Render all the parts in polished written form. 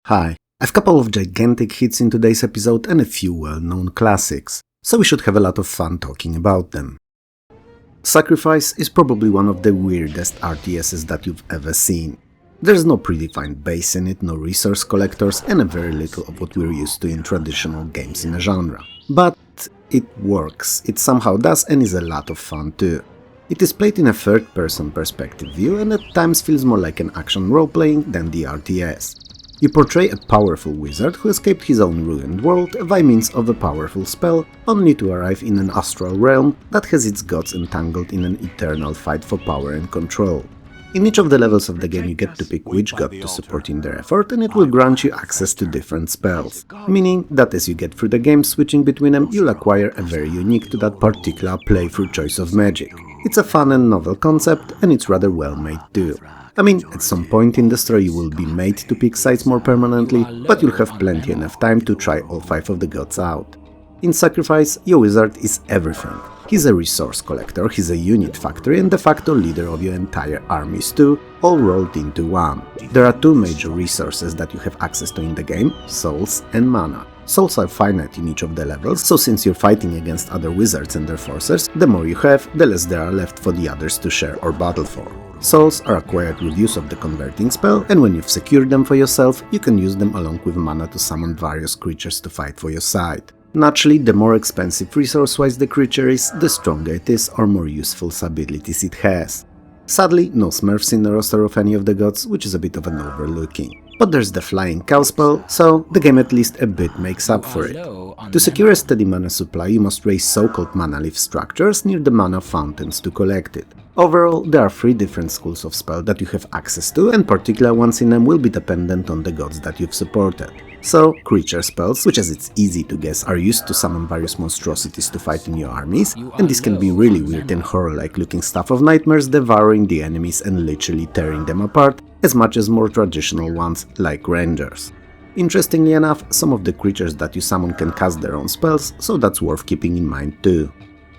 Hi, I've a couple of gigantic hits in today's episode and a few well-known classics, so we should have a lot of fun talking about them. Sacrifice is probably one of the weirdest RTSs that you've ever seen. There's no predefined base in it, no resource collectors, and a very little of what we're used to in traditional games in a genre. But it works, it somehow does, and is a lot of fun too. It is played in a third-person perspective view and at times feels more like an action role-playing than the RTS. You portray a powerful wizard who escaped his own ruined world by means of a powerful spell, only to arrive in an astral realm that has its gods entangled in an eternal fight for power and control. In each of the levels of the game you get to pick which god to support in their effort, and it will grant you access to different spells, meaning that as you get through the game switching between them, you'll acquire a very unique to that particular playthrough choice of magic. It's a fun and novel concept, and it's rather well made too. I mean, at some point in the story you will be made to pick sides more permanently, but you'll have plenty enough time to try all 5 of the gods out. In Sacrifice, your wizard is everything. He's a resource collector, he's a unit factory and de facto leader of your entire armies too, all rolled into one. There are 2 major resources that you have access to in the game, souls and mana. Souls are finite in each of the levels, so since you're fighting against other wizards and their forces, the more you have, the less there are left for the others to share or battle for. Souls are acquired with use of the converting spell, and when you've secured them for yourself, you can use them along with mana to summon various creatures to fight for your side. Naturally, the more expensive resource-wise the creature is, the stronger it is or more useful abilities it has. Sadly, no smurfs in the roster of any of the gods, which is a bit of an overlooking. But there's the Flying Cow spell, so the game at least a bit makes up for it. To secure a steady mana supply, you must raise so-called mana leaf structures near the mana fountains to collect it. Overall, there are 3 different schools of spell that you have access to, and particular ones in them will be dependent on the gods that you've supported. So, creature spells, which as it's easy to guess are used to summon various monstrosities to fight in your armies, and this can be really weird and horror-like looking stuff of nightmares devouring the enemies and literally tearing them apart, as much as more traditional ones like rangers. Interestingly enough, some of the creatures that you summon can cast their own spells, so that's worth keeping in mind too.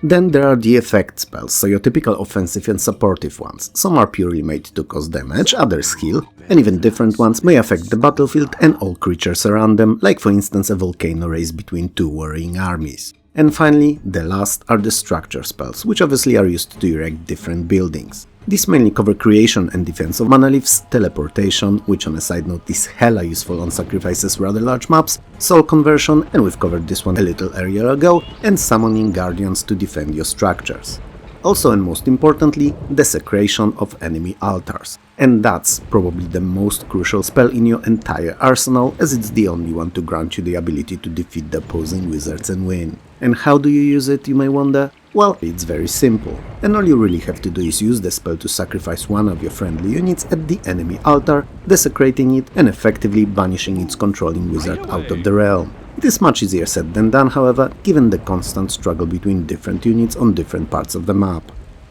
Then there are the effect spells, so your typical offensive and supportive ones. Some are purely made to cause damage, others heal, and even different ones may affect the battlefield and all creatures around them, like for instance a volcano race between 2 warring armies. And finally, the last are the structure spells, which obviously are used to erect different buildings. These mainly cover creation and defense of mana leaves, teleportation, which on a side note is hella useful on Sacrifice's rather large maps, soul conversion, and we've covered this one a little earlier ago, and summoning guardians to defend your structures. Also and most importantly, desecration of enemy altars. And that's probably the most crucial spell in your entire arsenal, as it's the only one to grant you the ability to defeat the opposing wizards and win. And how do you use it, you may wonder? Well, it's very simple, and all you really have to do is use the spell to sacrifice one of your friendly units at the enemy altar, desecrating it and effectively banishing its controlling wizard out of the realm. It is much easier said than done, however, given the constant struggle between different units on different parts of the map.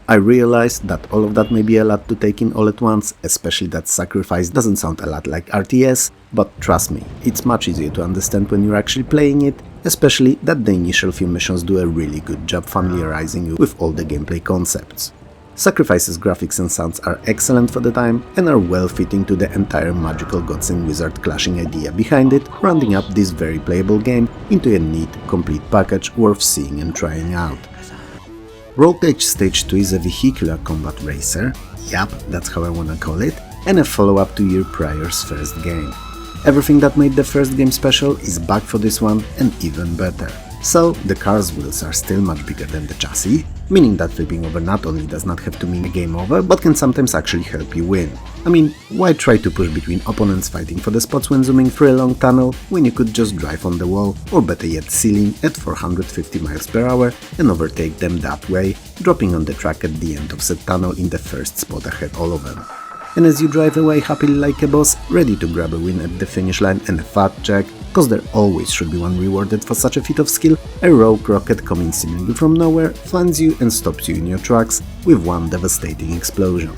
I realize that all of that may be a lot to take in all at once, especially that Sacrifice doesn't sound a lot like RTS, but trust me, it's much easier to understand when you're actually playing it, especially that the initial few missions do a really good job familiarizing you with all the gameplay concepts. Sacrifice's graphics and sounds are excellent for the time and are well fitting to the entire magical gods and wizard clashing idea behind it, rounding up this very playable game into a neat, complete package worth seeing and trying out. Rollcage Stage II is a vehicular combat racer, yep, that's how I wanna call it, and a follow-up to your prior's first game. Everything that made the first game special is back for this one, and even better. So, the car's wheels are still much bigger than the chassis, meaning that flipping over not only does not have to mean a game over, but can sometimes actually help you win. I mean, why try to push between opponents fighting for the spots when zooming through a long tunnel, when you could just drive on the wall, or better yet ceiling, at 450 miles per hour and overtake them that way, dropping on the track at the end of said tunnel in the first spot ahead all of them. And as you drive away happily like a boss, ready to grab a win at the finish line and a fat check, cause there always should be one rewarded for such a feat of skill, a rogue rocket coming seemingly from nowhere finds you and stops you in your tracks with one devastating explosion.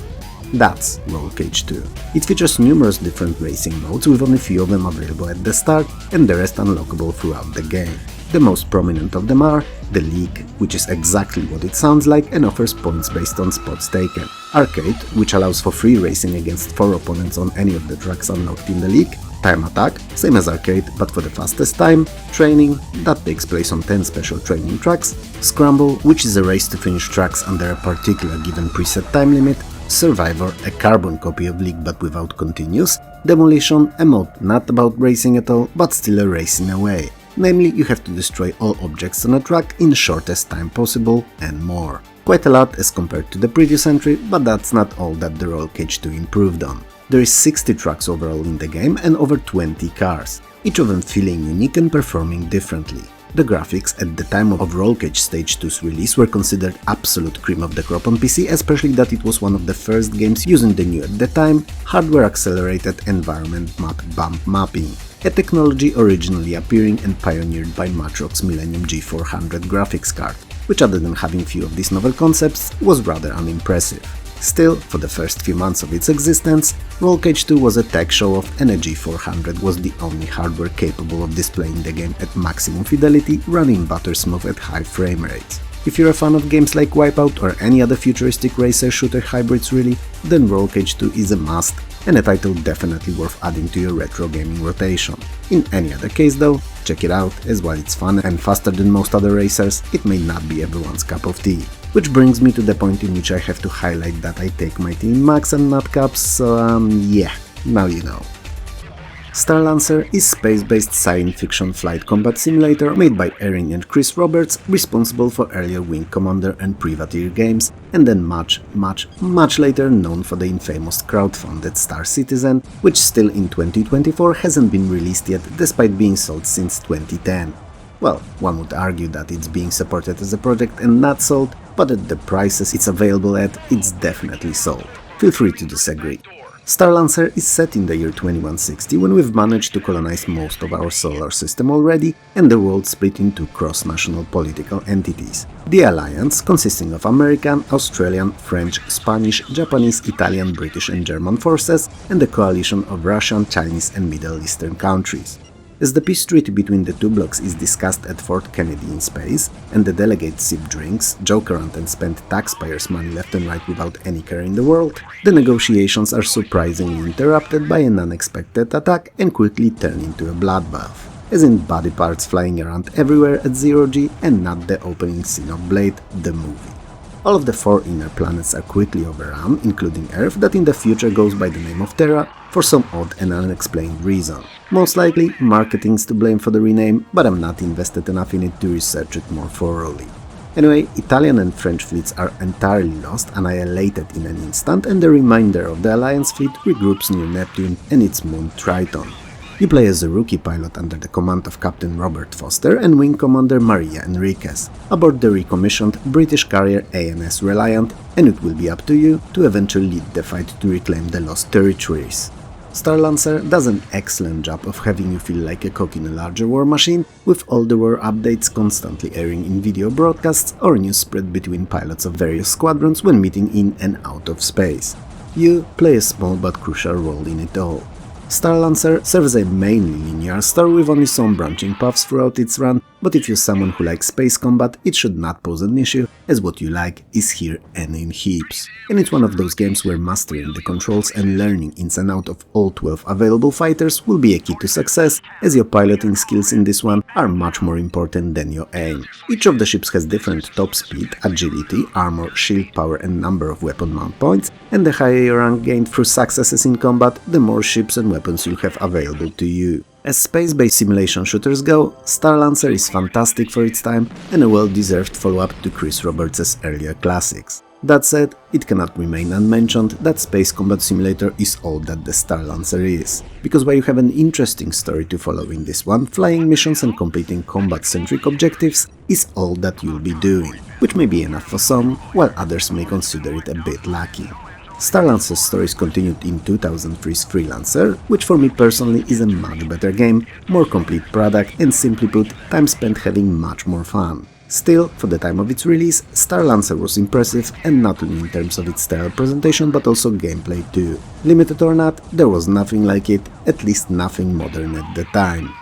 That's Rollcage 2. It features numerous different racing modes, with only few of them available at the start and the rest unlockable throughout the game. The most prominent of them are the League, which is exactly what it sounds like and offers points based on spots taken. Arcade, which allows for free racing against 4 opponents on any of the tracks unlocked in the League. time attack, same as arcade but for the fastest time, training, that takes place on 10 special training tracks, scramble, which is a race to finish tracks under a particular given preset time limit, survivor, a carbon copy of League but without continues, demolition, a mode not about racing at all but still a race in a way. Namely, you have to destroy all objects on a track in the shortest time possible, and more. Quite a lot as compared to the previous entry, but that's not all that the Rollcage 2 improved on. There is 60 tracks overall in the game and over 20 cars, each of them feeling unique and performing differently. The graphics at the time of Rollcage Stage 2's release were considered absolute cream of the crop on PC, especially that it was one of the first games using the new at the time, hardware-accelerated environment map bump mapping, a technology originally appearing and pioneered by Matrox's Millennium G400 graphics card, which other than having few of these novel concepts, was rather unimpressive. Still, for the first few months of its existence, Rollcage 2 was a tech show-off and a G400 was the only hardware capable of displaying the game at maximum fidelity, running buttersmooth at high frame rates. If you're a fan of games like Wipeout or any other futuristic racer shooter hybrids really, then Rollcage 2 is a must, and a title definitely worth adding to your retro gaming rotation. In any other case though, check it out, as while it's fun and faster than most other racers, it may not be everyone's cup of tea. Which brings me to the point in which I have to highlight that I take my tea in max and not cups, so yeah, now you know. Starlancer is space-based science fiction flight combat simulator made by Erin and Chris Roberts, responsible for earlier Wing Commander and Privateer games, and then much later known for the infamous crowdfunded Star Citizen, which still in 2024 hasn't been released yet despite being sold since 2010. Well, one would argue that it's being supported as a project and not sold, but at the prices it's available at, it's definitely sold. Feel free to disagree. Starlancer is set in the year 2160 when we've managed to colonize most of our solar system already and the world split into cross-national political entities. The Alliance, consisting of American, Australian, French, Spanish, Japanese, Italian, British and German forces, and the coalition of Russian, Chinese and Middle Eastern countries. As the peace treaty between the two blocs is discussed at Fort Kennedy in space, and the delegates sip drinks, joke around and spend taxpayers' money left and right without any care in the world, the negotiations are surprisingly interrupted by an unexpected attack and quickly turn into a bloodbath, as in body parts flying around everywhere at Zero-G and not the opening scene of Blade, the movie. All of the 4 inner planets are quickly overrun, including Earth, that in the future goes by the name of Terra for some odd and unexplained reason. Most likely, marketing's to blame for the rename, but I'm not invested enough in it to research it more thoroughly. Anyway, Italian and French fleets are entirely lost, annihilated in an instant, and the remainder of the Alliance fleet regroups near Neptune and its moon Triton. You play as a rookie pilot under the command of Captain Robert Foster and Wing Commander Maria Enriquez, aboard the recommissioned British carrier ANS Reliant, and it will be up to you to eventually lead the fight to reclaim the lost territories. Starlancer does an excellent job of having you feel like a cock in a larger war machine, with all the war updates constantly airing in video broadcasts or news spread between pilots of various squadrons when meeting in and out of space. You play a small but crucial role in it all. Starlancer serves a mainly linear story with only some branching paths throughout its run, but if you're someone who likes space combat, it should not pose an issue, as what you like is here and in heaps. And it's one of those games where mastering the controls and learning ins and out of all 12 available fighters will be a key to success, as your piloting skills in this one are much more important than your aim. Each of the ships has different top speed, agility, armor, shield power and number of weapon mount points, and the higher your rank gained through successes in combat, the more ships and weapons you'll have available to you. As space-based simulation shooters go, Starlancer is fantastic for its time and a well-deserved follow-up to Chris Roberts' earlier classics. That said, it cannot remain unmentioned that Space Combat Simulator is all that the Starlancer is, because while you have an interesting story to follow in this one, flying missions and completing combat-centric objectives is all that you'll be doing, which may be enough for some, while others may consider it a bit lacking. Starlancer's stories continued in 2003's Freelancer, which for me personally is a much better game, more complete product and simply put, time spent having much more fun. Still, for the time of its release, Starlancer was impressive, and not only in terms of its style presentation but also gameplay too. Limited or not, there was nothing like it, at least nothing modern at the time.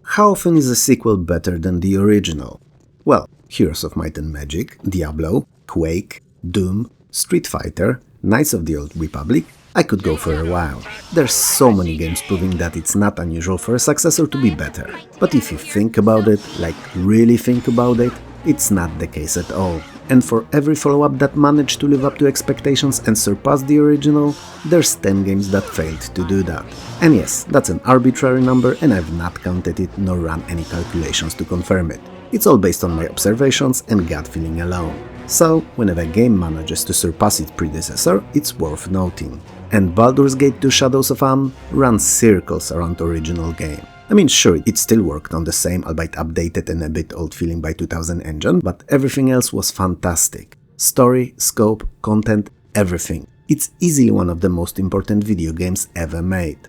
How often is a sequel better than the original? Well, Heroes of Might and Magic, Diablo, Quake, Doom, Street Fighter, Knights of the Old Republic, I could go for a while. There's so many games proving that it's not unusual for a successor to be better. But if you think about it, like really think about it, it's not the case at all. And for every follow-up that managed to live up to expectations and surpass the original, there's 10 games that failed to do that. And yes, that's an arbitrary number and I've not counted it nor run any calculations to confirm it. It's all based on my observations and gut feeling alone. So, whenever a game manages to surpass its predecessor, it's worth noting. And Baldur's Gate 2 Shadows of Amn runs circles around the original game. I mean, sure, it still worked on the same, albeit updated and a bit old feeling by 2000 engine, but everything else was fantastic. Story, scope, content, everything. It's easily one of the most important video games ever made.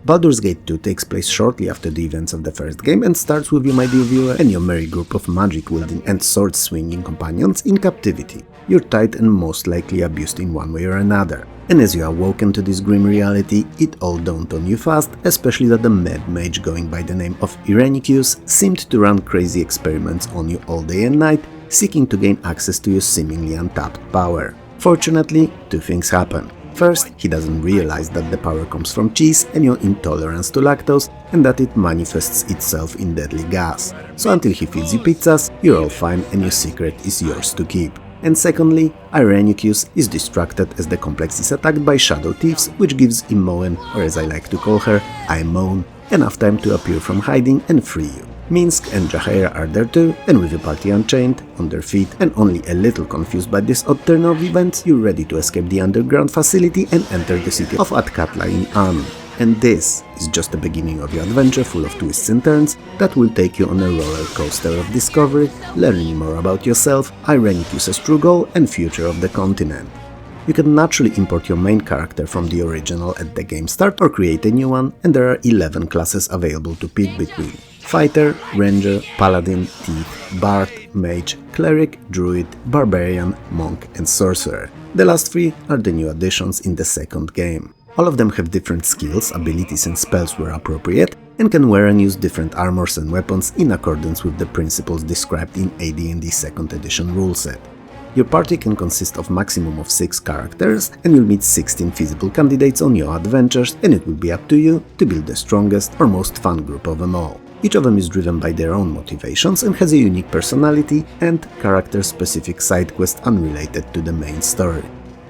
Baldur's Gate 2 takes place shortly after the events of the first game and starts with you, my dear viewer, and your merry group of magic-wielding and sword-swinging companions in captivity. You're tied and most likely abused in one way or another. And as you awoken to this grim reality, it all dawned on you fast, especially that the mad mage going by the name of Irenicus seemed to run crazy experiments on you all day and night, seeking to gain access to your seemingly untapped power. Fortunately, two things happen. First, he doesn't realize that the power comes from cheese and your intolerance to lactose, and that it manifests itself in deadly gas. So until he feeds you pizzas, you're all fine and your secret is yours to keep. And secondly, Irenicus is distracted as the complex is attacked by shadow thieves, which gives Imoen, or as I like to call her, Imoen, enough time to appear from hiding and free you. Minsk and Jaheira are there too, and with the party unchained, on their feet, and only a little confused by this odd turn of events, you're ready to escape the underground facility and enter the city of Atkatla in Amn. And this is just the beginning of your adventure full of twists and turns that will take you on a roller coaster of discovery, learning more about yourself, Irenicus' true goal and future of the continent. You can naturally import your main character from the original at the game start or create a new one, and there are 11 classes available to pick between. Fighter, Ranger, Paladin, Thief, Bard, Mage, Cleric, Druid, Barbarian, Monk and Sorcerer. The last three are the new additions in the second game. All of them have different skills, abilities and spells where appropriate, and can wear and use different armors and weapons in accordance with the principles described in AD&D 2nd edition rule set. Your party can consist of maximum of 6 characters, and you'll meet 16 feasible candidates on your adventures, and it will be up to you to build the strongest or most fun group of them all. Each of them is driven by their own motivations and has a unique personality and character-specific side quest unrelated to the main story.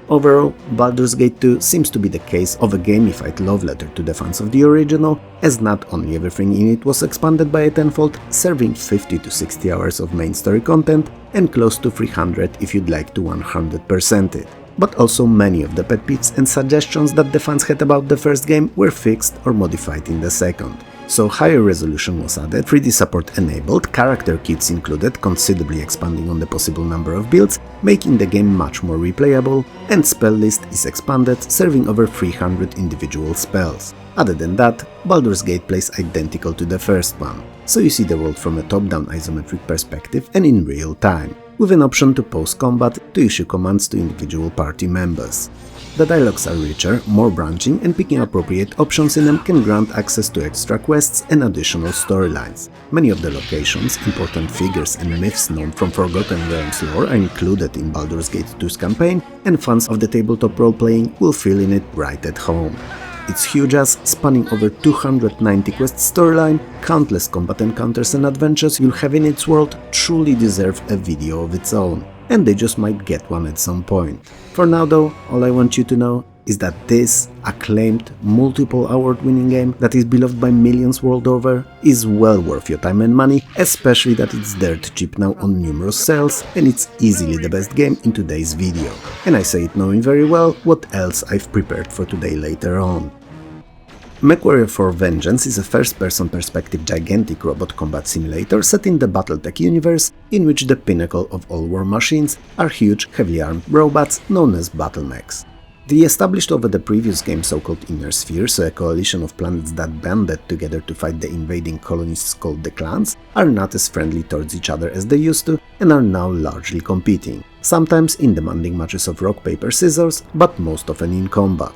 Overall, Baldur's Gate 2 seems to be the case of a gamified love letter to the fans of the original, as not only everything in it was expanded by a tenfold, serving 50 to 60 hours of main story content and close to 300 if you'd like to 100% it. But also many of the pet peeves and suggestions that the fans had about the first game were fixed or modified in the second. So higher resolution was added, 3D support enabled, character kits included, considerably expanding on the possible number of builds, making the game much more replayable, and spell list is expanded, serving over 300 individual spells. Other than that, Baldur's Gate plays identical to the first one, so you see the world from a top-down isometric perspective and in real time, with an option to pause combat to issue commands to individual party members. The dialogues are richer, more branching, and picking appropriate options in them can grant access to extra quests and additional storylines. Many of the locations, important figures and myths known from Forgotten Realms lore are included in Baldur's Gate 2's campaign, and fans of the tabletop role-playing will feel in it right at home. Its huge ass, spanning over 290 quests storyline, countless combat encounters and adventures you'll have in its world truly deserve a video of its own. And they just might get one at some point. For now though, all I want you to know is that this acclaimed, multiple award-winning game that is beloved by millions world over is well worth your time and money, especially that it's dirt cheap now on numerous sales, and it's easily the best game in today's video. And I say it knowing very well what else I've prepared for today later on. Mechwarrior for Vengeance is a first-person perspective gigantic robot combat simulator set in the Battletech universe, in which the pinnacle of all war machines are huge, heavily armed robots known as battlemechs. The established over the previous game so-called Inner Sphere, so a coalition of planets that banded together to fight the invading colonists called the clans, are not as friendly towards each other as they used to, and are now largely competing, sometimes in demanding matches of rock, paper, scissors, but most often in combat.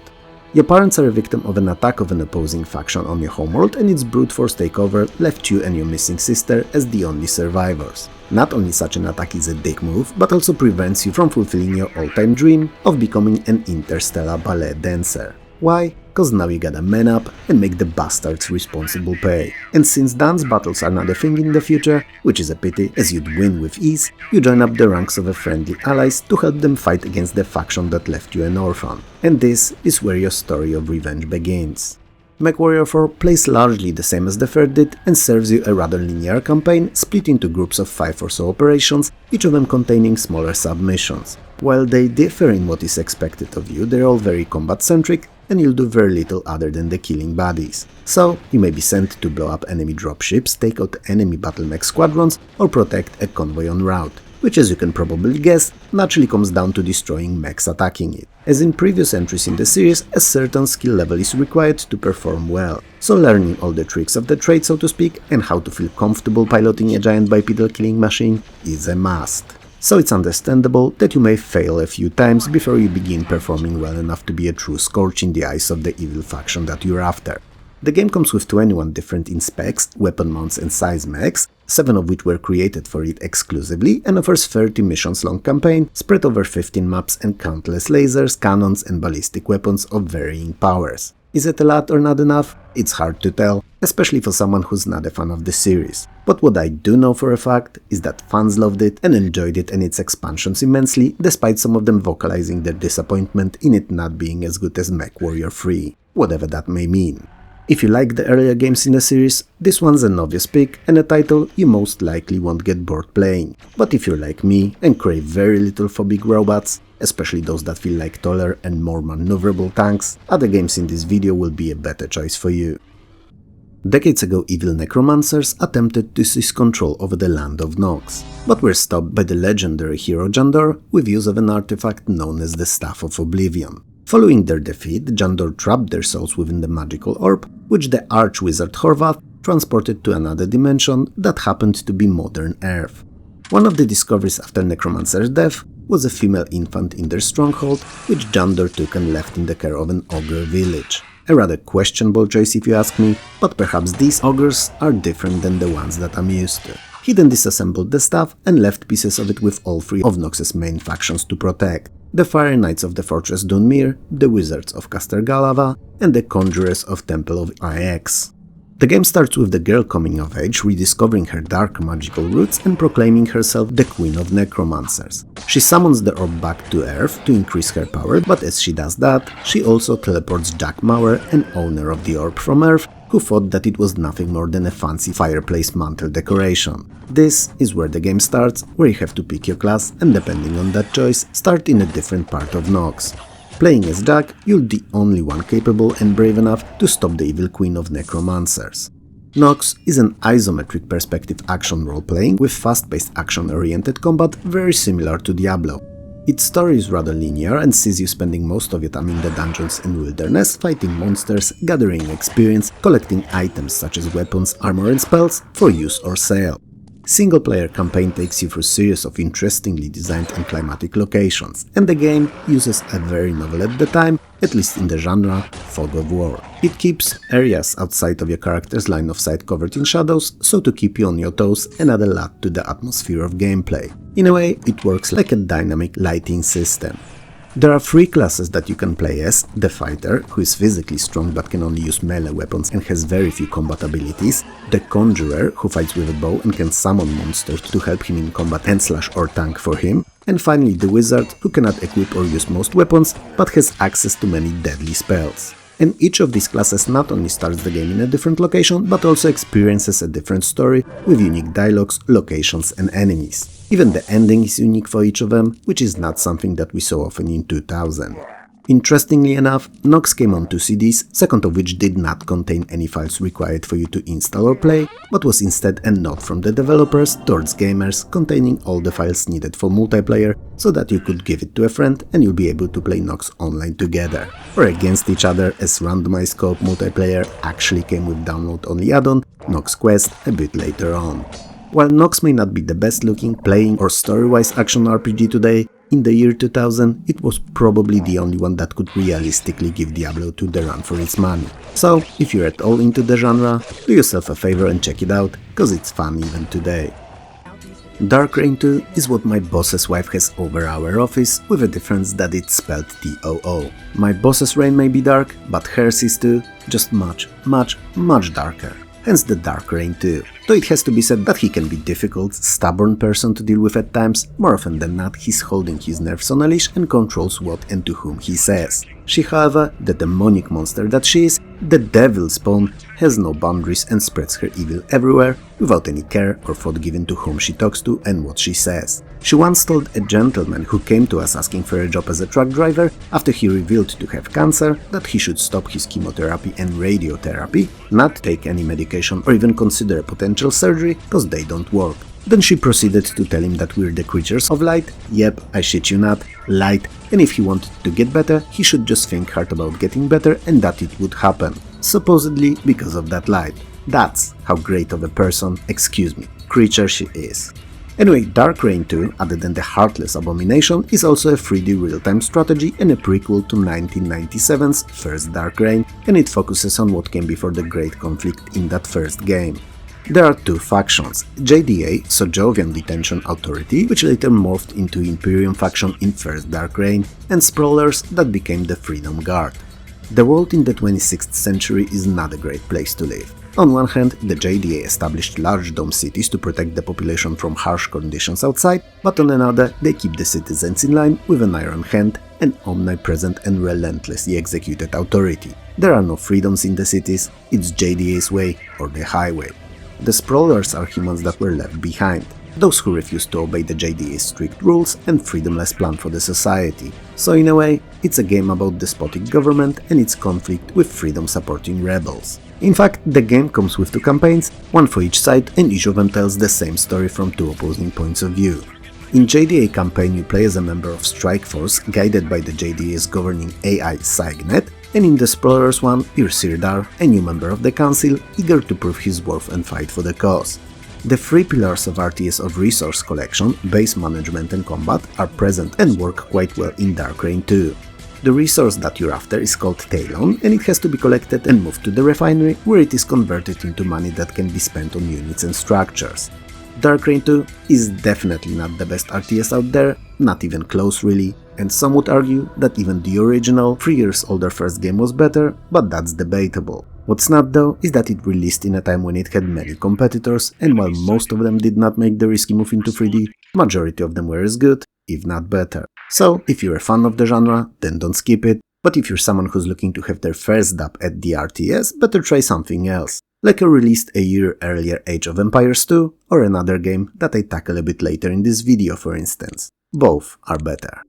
Your parents are a victim of an attack of an opposing faction on your homeworld, and its brute force takeover left you and your missing sister as the only survivors. Not only such an attack is a dick move, but also prevents you from fulfilling your all-time dream of becoming an interstellar ballet dancer. Why? Cause now you gotta man up and make the bastards responsible pay. And since dance battles are not a thing in the future, which is a pity as you'd win with ease, you join up the ranks of the friendly allies to help them fight against the faction that left you an orphan. And this is where your story of revenge begins. Mechwarrior 4 plays largely the same as the third did and serves you a rather linear campaign split into groups of 5 or so operations, each of them containing smaller submissions. While they differ in what is expected of you, they're all very combat-centric and you'll do very little other than the killing baddies. So, you may be sent to blow up enemy dropships, take out enemy battle mech squadrons, or protect a convoy en route, which, as you can probably guess, naturally comes down to destroying mechs attacking it. As in previous entries in the series, a certain skill level is required to perform well, so learning all the tricks of the trade, so to speak, and how to feel comfortable piloting a giant bipedal killing machine is a must. So it's understandable that you may fail a few times before you begin performing well enough to be a true scourge in the eyes of the evil faction that you're after. The game comes with 21 different in specs, weapon mounts and size mechs, 7 of which were created for it exclusively, and offers 30 missions long campaign spread over 15 maps and countless lasers, cannons and ballistic weapons of varying powers. Is it a lot or not enough? It's hard to tell, especially for someone who's not a fan of the series. But what I do know for a fact is that fans loved it and enjoyed it and its expansions immensely, despite some of them vocalizing their disappointment in it not being as good as Mechwarrior 3, whatever that may mean. If you like the earlier games in the series, this one's an obvious pick and a title you most likely won't get bored playing. But if you're like me and crave very little for big robots, especially those that feel like taller and more maneuverable tanks, other games in this video will be a better choice for you. Decades ago, evil necromancers attempted to seize control over the land of Nox, but were stopped by the legendary hero Jandor with use of an artifact known as the Staff of Oblivion. Following their defeat, Jandor trapped their souls within the magical orb, which the arch-wizard Horvath transported to another dimension that happened to be modern Earth. One of the discoveries after Necromancer's death was a female infant in their stronghold, which Jandor took and left in the care of an ogre village. A rather questionable choice if you ask me, but perhaps these ogres are different than the ones that I'm used to. He then disassembled the staff and left pieces of it with all 3 of Nox's main factions to protect: the Fire Knights of the Fortress Dunmir, the Wizards of Caster Galava, and the Conjurers of Temple of Ix. The game starts with the girl coming of age, rediscovering her dark magical roots and proclaiming herself the Queen of Necromancers. She summons the orb back to Earth to increase her power, but as she does that, she also teleports Jack Maurer, an owner of the orb from Earth, who thought that it was nothing more than a fancy fireplace mantle decoration. This is where the game starts, where you have to pick your class and, depending on that choice, start in a different part of Nox. Playing as Jack, you're the only one capable and brave enough to stop the evil Queen of Necromancers. Nox is an isometric perspective action role-playing with fast-paced action-oriented combat very similar to Diablo. Its story is rather linear and sees you spending most of your time in the dungeons and wilderness, fighting monsters, gathering experience, collecting items such as weapons, armor and spells for use or sale. Single-player campaign takes you through a series of interestingly designed and climatic locations, and the game uses a very novel at the time, at least in the genre, fog of war. It keeps areas outside of your character's line of sight covered in shadows, so to keep you on your toes and add a lot to the atmosphere of gameplay. In a way, it works like a dynamic lighting system. There are 3 classes that you can play as: the Fighter, who is physically strong but can only use melee weapons and has very few combat abilities, the Conjurer, who fights with a bow and can summon monsters to help him in combat and slash or tank for him, and finally the Wizard, who cannot equip or use most weapons, but has access to many deadly spells. And each of these classes not only starts the game in a different location, but also experiences a different story with unique dialogues, locations and enemies. Even the ending is unique for each of them, which is not something that we saw often in 2000. Interestingly enough, Nox came on 2 CDs, second of which did not contain any files required for you to install or play, but was instead a note from the developers towards gamers containing all the files needed for multiplayer, so that you could give it to a friend and you'll be able to play Nox online together, or against each other, as randomized co-op multiplayer actually came with download-only add-on, Nox Quest, a bit later on. While Nox may not be the best looking, playing or story-wise action RPG today, in the year 2000 it was probably the only one that could realistically give Diablo 2 the run for its money. So, if you're at all into the genre, do yourself a favor and check it out, cause it's fun even today. Dark Reign 2 is what my boss's wife has over our office, with a difference that it's spelled TOO. My boss's reign may be dark, but hers is too, just much darker. Hence the Dark Reign 2. Though it has to be said that he can be difficult, stubborn person to deal with at times, more often than not he's holding his nerves on a leash and controls what and to whom he says. She, however, the demonic monster that she is, the devil spawn, has no boundaries and spreads her evil everywhere, without any care or thought given to whom she talks to and what she says. She once told a gentleman who came to us asking for a job as a truck driver after he revealed to have cancer that he should stop his chemotherapy and radiotherapy, not take any medication or even consider a potential surgery, cause they don't work. Then she proceeded to tell him that we're the creatures of light, yep, I shit you not, light, and if he wanted to get better, he should just think hard about getting better and that it would happen. Supposedly because of that light. That's how great of a person, creature she is. Anyway, Dark Reign 2, other than the heartless abomination, is also a 3D real-time strategy and a prequel to 1997's first Dark Reign, and it focuses on what came before the great conflict in that first game. There are two factions, JDA, Sojovian Detention Authority, which later morphed into Imperium faction in first Dark Reign, and Sprawlers that became the Freedom Guard. The world in the 26th century is not a great place to live. On one hand, the JDA established large dome cities to protect the population from harsh conditions outside, but on another, they keep the citizens in line with an iron hand, an omnipresent and relentlessly executed authority. There are no freedoms in the cities, it's JDA's way or the highway. The Sprawlers are humans that were left behind, those who refused to obey the JDA's strict rules and freedomless plan for the society. So in a way, it's a game about despotic government and its conflict with freedom-supporting rebels. In fact, the game comes with two campaigns, one for each side, and each of them tells the same story from two opposing points of view. In JDA campaign you play as a member of Strike Force, guided by the JDA's governing AI SIGNet, and in the Sprawlers one, you're Sirdar, a new member of the Council, eager to prove his worth and fight for the cause. The three pillars of RTS of resource collection, base management and combat are present and work quite well in Dark Reign 2. The resource that you're after is called Talon, and it has to be collected and moved to the refinery, where it is converted into money that can be spent on units and structures. Dark Reign 2 is definitely not the best RTS out there, not even close really, and some would argue that even the original, 3 years older first game was better, but that's debatable. What's not though is that it released in a time when it had many competitors, and while most of them did not make the risky move into 3D, majority of them were as good, if not better. So if you're a fan of the genre, then don't skip it, but if you're someone who's looking to have their first dab at the RTS, better try something else, like a released a year earlier Age of Empires 2, or another game that I tackle a bit later in this video for instance. Both are better.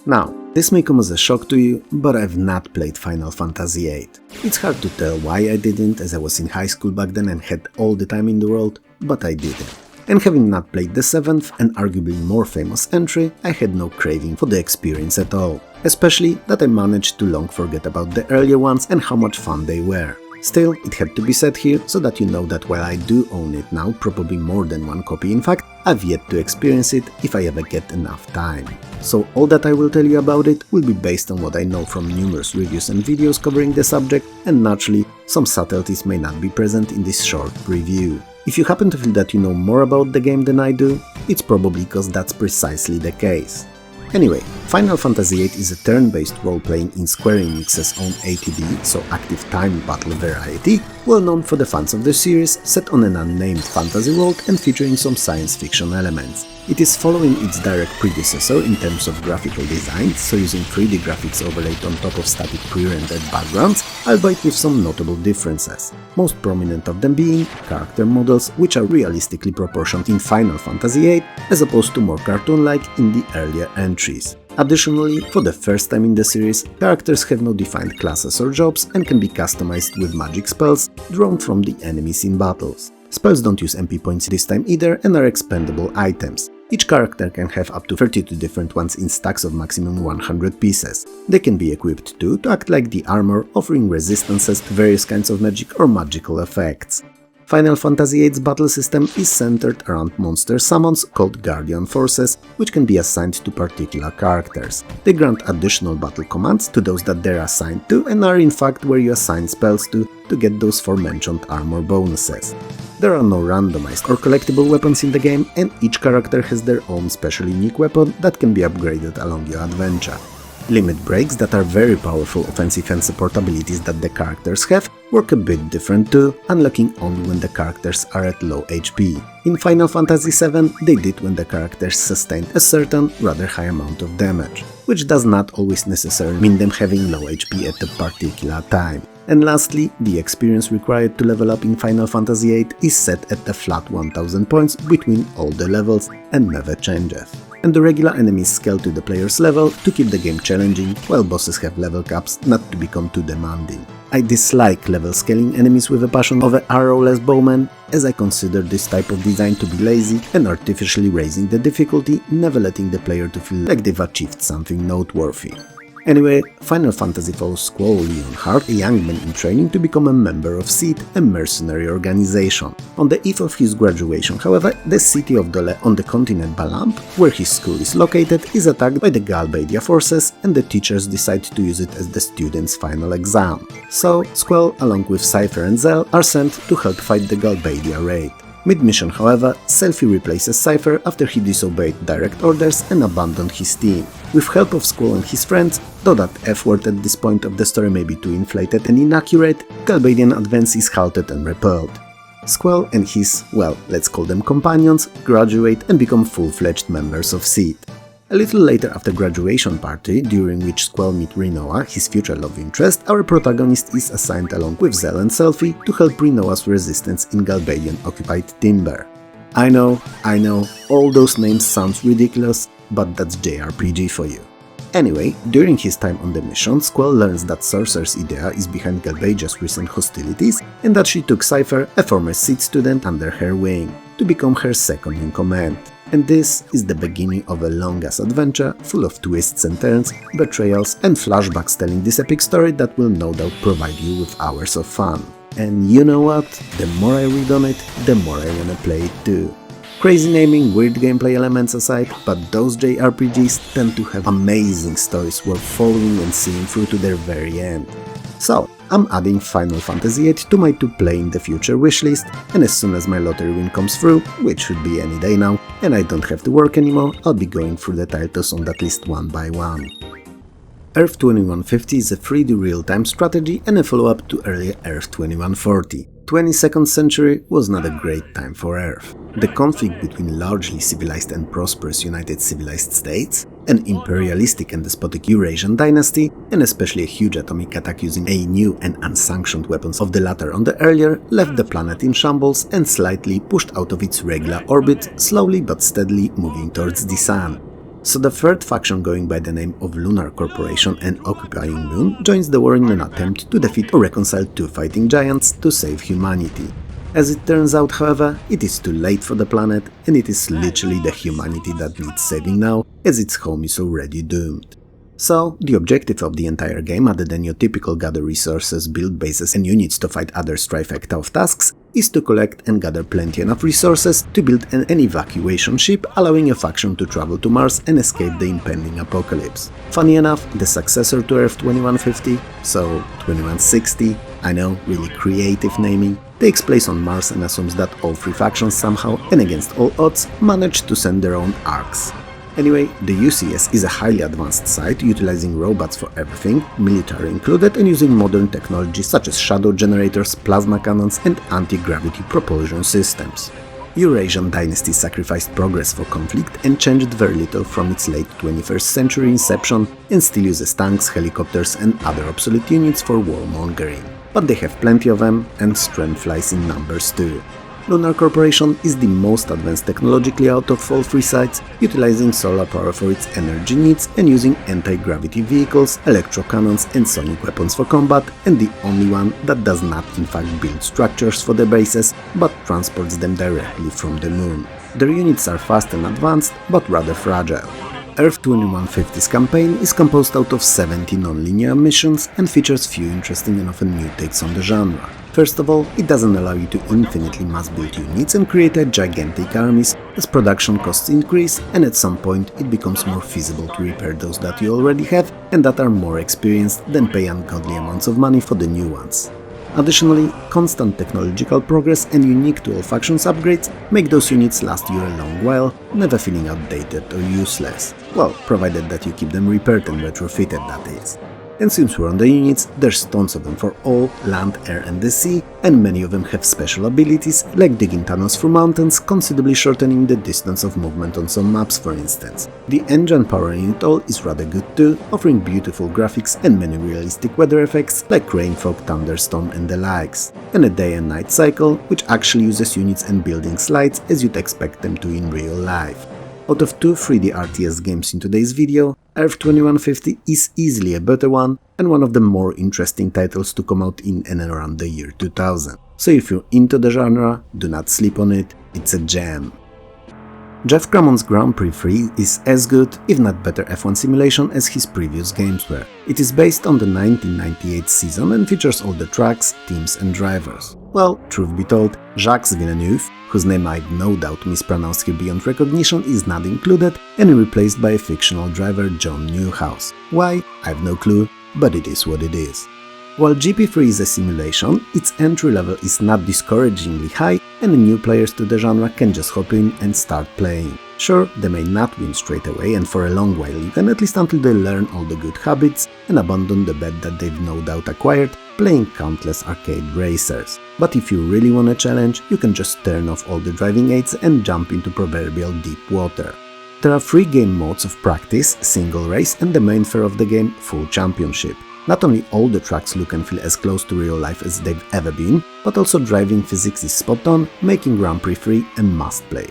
Now, this may come as a shock to you, but I've not played Final Fantasy VIII. It's hard to tell why I didn't, as I was in high school back then and had all the time in the world, but I didn't. And having not played the 7th and arguably more famous entry, I had no craving for the experience at all. Especially that I managed to long forget about the earlier ones and how much fun they were. Still, it had to be said here so that you know that while I do own it now, probably more than one copy in fact, I've yet to experience it if I ever get enough time. So all that I will tell you about it will be based on what I know from numerous reviews and videos covering the subject, and naturally, some subtleties may not be present in this short review. If you happen to feel that you know more about the game than I do, it's probably because that's precisely the case. Anyway, Final Fantasy VIII is a turn-based role-playing in Square Enix's own ATB, so active time battle variety, well known for the fans of the series, set on an unnamed fantasy world and featuring some science fiction elements. It is following its direct predecessor in terms of graphical design, so using 3D graphics overlaid on top of static pre-rendered backgrounds, albeit with some notable differences, most prominent of them being character models, which are realistically proportioned in Final Fantasy VIII, as opposed to more cartoon-like in the earlier entries. Additionally, for the first time in the series, characters have no defined classes or jobs and can be customized with magic spells drawn from the enemies in battles. Spells don't use MP points this time either and are expendable items. Each character can have up to 32 different ones in stacks of maximum 100 pieces. They can be equipped too to act like the armor, offering resistances to various kinds of magic or magical effects. Final Fantasy VIII's battle system is centered around monster summons called Guardian Forces, which can be assigned to particular characters. They grant additional battle commands to those that they're assigned to and are in fact where you assign spells to get those aforementioned armor bonuses. There are no randomized or collectible weapons in the game, and each character has their own special unique weapon that can be upgraded along your adventure. Limit breaks that are very powerful offensive and support abilities that the characters have work a bit different too, unlocking only when the characters are at low HP. In Final Fantasy VII, they did when the characters sustained a certain, rather high amount of damage, which does not always necessarily mean them having low HP at a particular time. And lastly, the experience required to level up in Final Fantasy VIII is set at a flat 1000 points between all the levels and never changes. And the regular enemies scale to the player's level to keep the game challenging, while bosses have level caps not to become too demanding. I dislike level scaling enemies with a passion over arrowless bowmen, as I consider this type of design to be lazy and artificially raising the difficulty, never letting the player to feel like they've achieved something noteworthy. Anyway, Final Fantasy follows Squall Leonhardt, a young man in training to become a member of VIII, a mercenary organization. On the eve of his graduation, however, the city of Dole on the continent Balamp, where his school is located, is attacked by the Galbadia forces, and the teachers decide to use it as the students' final exam. So, Squall, along with Cypher and Zell, are sent to help fight the Galbadia raid. Mid-mission, however, Selphie replaces Cypher after he disobeyed direct orders and abandoned his team. With help of Squall and his friends, though that F-word at this point of the story may be too inflated and inaccurate, Galbadian advance is halted and repelled. Squall and his, well, let's call them companions, graduate and become full-fledged members of VIII. A little later after graduation party, during which Squall meets Rinoa, his future love interest, our protagonist is assigned along with Zell and Selphie to help Rinoa's resistance in Galbadian-occupied Timber. I know, all those names sound ridiculous, but that's JRPG for you. Anyway, during his time on the mission, Squall learns that Sorcerer's Idea is behind Galbadia's recent hostilities and that she took Cypher, a former VIII student, under her wing, to become her second-in-command. And this is the beginning of a long-ass adventure full of twists and turns, betrayals and flashbacks telling this epic story that will no doubt provide you with hours of fun. And you know what? The more I read on it, the more I wanna play it too. Crazy naming, weird gameplay elements aside, but those JRPGs tend to have amazing stories worth following and seeing through to their very end. So, I'm adding Final Fantasy VIII to my to-play in the future wishlist, and as soon as my lottery win comes through, which should be any day now, and I don't have to work anymore, I'll be going through the titles on that list one by one. Earth 2150 is a 3D real-time strategy and a follow-up to earlier Earth 2140. 22nd century was not a great time for Earth. The conflict between largely civilized and prosperous United Civilized States, an imperialistic and despotic Eurasian dynasty, and especially a huge atomic attack using a new and unsanctioned weapons of the latter on the earlier, left the planet in shambles and slightly pushed out of its regular orbit, slowly but steadily moving towards the Sun. So the third faction, going by the name of Lunar Corporation and occupying Moon, joins the war in an attempt to defeat or reconcile two fighting giants to save humanity. As it turns out, however, it is too late for the planet, and it is literally the humanity that needs saving now, as its home is already doomed. So, the objective of the entire game, other than your typical gather resources, build bases and units to fight other trifecta of tasks, is to collect and gather plenty enough resources to build an evacuation ship, allowing a faction to travel to Mars and escape the impending apocalypse. Funny enough, the successor to Earth 2150, so 2160, I know, really creative naming, takes place on Mars and assumes that all three factions somehow, and against all odds, manage to send their own arcs. Anyway, the UCS is a highly advanced site utilizing robots for everything, military included, and using modern technology such as shadow generators, plasma cannons, and anti-gravity propulsion systems. Eurasian dynasty sacrificed progress for conflict and changed very little from its late 21st century inception, and still uses tanks, helicopters, and other obsolete units for warmongering. But they have plenty of them, and strength lies in numbers too. Lunar Corporation is the most advanced technologically out of all three sites, utilizing solar power for its energy needs and using anti-gravity vehicles, electro-cannons and sonic weapons for combat, and the only one that does not in fact build structures for the bases, but transports them directly from the moon. Their units are fast and advanced, but rather fragile. Earth 2150's campaign is composed out of 70 non-linear missions and features few interesting and often new takes on the genre. First of all, it doesn't allow you to infinitely mass-build units and create gigantic armies, as production costs increase, and at some point it becomes more feasible to repair those that you already have and that are more experienced than pay ungodly amounts of money for the new ones. Additionally, constant technological progress and unique dual factions upgrades make those units last you a long while, never feeling outdated or useless. Well, provided that you keep them repaired and retrofitted, that is. And since we're on the units, there's tons of them for all, land, air and the sea, and many of them have special abilities, like digging tunnels through mountains, considerably shortening the distance of movement on some maps for instance. The engine powering it all is rather good too, offering beautiful graphics and many realistic weather effects like rain, fog, thunderstorm and the likes. And a day and night cycle, which actually uses units and building slides as you'd expect them to in real life. Out of two 3D RTS games in today's video, Earth 2150 is easily a better one and one of the more interesting titles to come out in and around the year 2000. So if you're into the genre, do not sleep on it, it's a gem. Jeff Cramon's Grand Prix 3 is as good, if not better F1 simulation as his previous games were. It is based on the 1998 season and features all the tracks, teams and drivers. Well, truth be told, Jacques Villeneuve, whose name I'd no doubt mispronounced here beyond recognition, is not included and replaced by a fictional driver John Newhouse. Why? I've no clue, but it is what it is. While GP3 is a simulation, its entry level is not discouragingly high and new players to the genre can just hop in and start playing. Sure, they may not win straight away and for a long while even, at least until they learn all the good habits and abandon the bad that they've no doubt acquired playing countless arcade racers. But if you really want a challenge, you can just turn off all the driving aids and jump into proverbial deep water. There are 3 game modes of practice, single race and the main fare of the game, full championship. Not only all the tracks look and feel as close to real life as they've ever been, but also driving physics is spot on, making Grand Prix 3 a must play.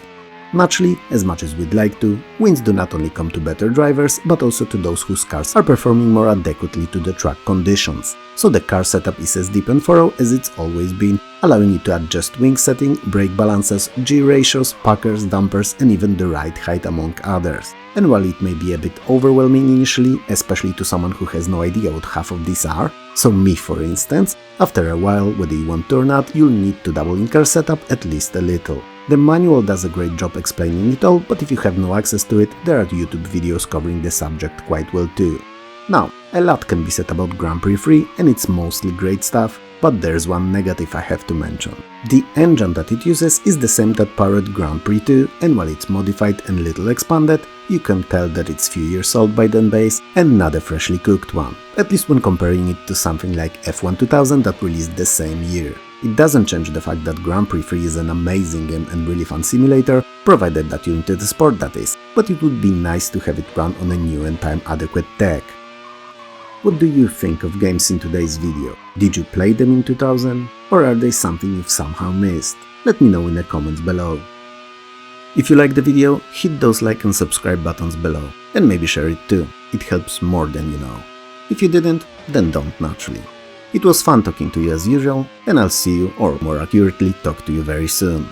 Naturally, as much as we'd like to, wins do not only come to better drivers, but also to those whose cars are performing more adequately to the track conditions. So the car setup is as deep and thorough as it's always been, allowing you to adjust wing setting, brake balances, G ratios, puckers, dampers and even the ride height among others. And while it may be a bit overwhelming initially, especially to someone who has no idea what half of these are, so me for instance, after a while, whether you want to or not, you'll need to double in car setup at least a little. The manual does a great job explaining it all, but if you have no access to it, there are YouTube videos covering the subject quite well too. Now, a lot can be said about Grand Prix 3 and it's mostly great stuff, but there's one negative I have to mention. The engine that it uses is the same that powered Grand Prix 2, and while it's modified and little expanded, you can tell that it's few years old by then base and not a freshly cooked one, at least when comparing it to something like F1 2000 that released the same year. It doesn't change the fact that Grand Prix 3 is an amazing game and really fun simulator, provided that you're into the sport that is, but it would be nice to have it run on a new and time-adequate tech. What do you think of games in today's video? Did you play them in 2000? Or are they something you've somehow missed? Let me know in the comments below. If you liked the video, hit those like and subscribe buttons below, and maybe share it too, it helps more than you know. If you didn't, then don't naturally. It was fun talking to you as usual, and I'll see you, or more accurately, talk to you very soon.